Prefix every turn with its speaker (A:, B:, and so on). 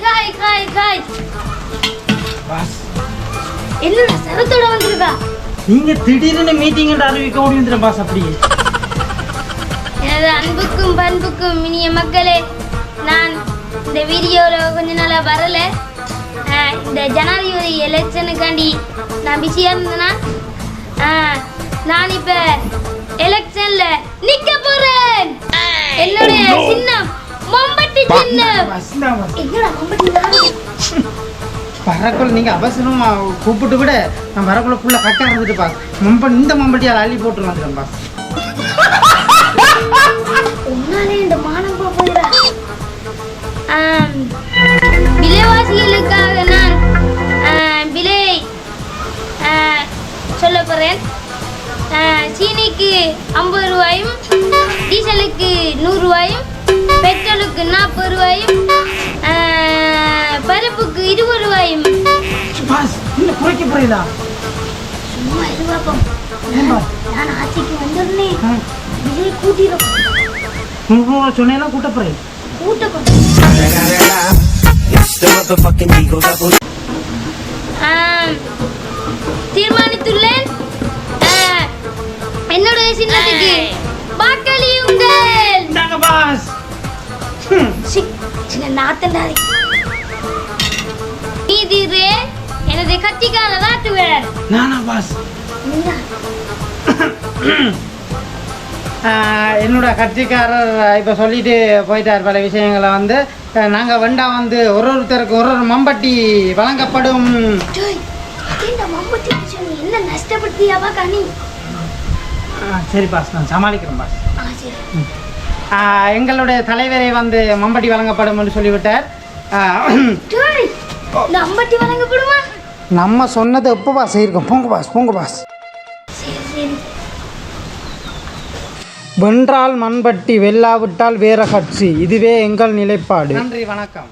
A: காய் என்னடா சரத்தோட வந்திருக்கா?
B: நீங்க திடீர்னு மீட்டிங் அறிவிக்க ஓடி வந்துடும் பாஸ். அப்படியே
A: எனது அன்புக்கும் பண்புக்கும் இனிய மக்களே, நான் இந்த வீடியோவில் கொஞ்ச நாளாக வரல. இந்த ஜனாதிபதி எலெக்ஷனுக்காண்டி நான் பிஸியாக இருந்தேன்னா நான் இப்போ எலெக்ஷனில் நிற்க போகிறேன். என்னுடைய சின்னம் மம்பட்டி சின்னம். என்னடா மம்பட்டி?
B: வரக்குள்ள நீங்க அவசரமா கூப்பிட்டு விட நான் வரக்குள்ள ஃபுல்லா கட்ட ஆரம்பிச்சு பாஸ். இந்த மம்பட்டியால் அள்ளி போட்டு வந்துடும் பாஸ்.
A: உன்னாலே இந்த மானம் போயிடா. விலைவாசிகளுக்காக நான் விலை சொல்ல போறேன். சீனிக்கு 50 ரூபாயும், டீசலுக்கு 100 ரூபாயும், பெட்ரோலுக்கு 40 ரூபாயும், பருப்புக்கு 20 ரூபாயும்.
B: பாஸ் இன்னும் குறைக்க போறீங்களா?
A: சும்மா இது பாப்போம். நான் ஆட்சிக்கு வந்துடுறேன். விலை கூட்டிடும்.
B: 100 ரூபா சொன்னேன்னா கூட்ட போறேன்.
A: தீர்மானித்துள்ளேன். என்னுடைய சின்னத்துக்கு வாக்களியுங்கள்.
B: பாஸ்
A: சின்ன நாத்தண்டாரி நீதிரே எனது கட்சிக்கான நாட்டுவர்.
B: நானா பாஸ்? என்னோட கட்சிக்காரர் இப்போ சொல்லிட்டு போயிட்டார் பல விஷயங்களை. வந்து நாங்கள் வெண்டா வந்து ஒருத்தருக்கு ஒரு மம்பட்டி வழங்கப்படும்.
A: என்ன நஷ்டப்படுத்தியாவா கனி?
B: சரி பாஸ், நான் சமாளிக்கிறேன் பாஸ். எங்களுடைய தலைவரை வந்து மம்பட்டி வழங்கப்படும் என்று சொல்லிவிட்டார்.
A: மம்பட்டி வழங்கப்படுமா?
B: நம்ம சொன்னது எப்போ பாஸ் இருக்கோம். போங்க பாஸ், போங்க பாஸ். வென்றால் மண்பட்டி, வெல்லாவிட்டால் வேற கட்சி. இதுவே எங்கள் நிலைப்பாடு. நன்றி, வணக்கம்.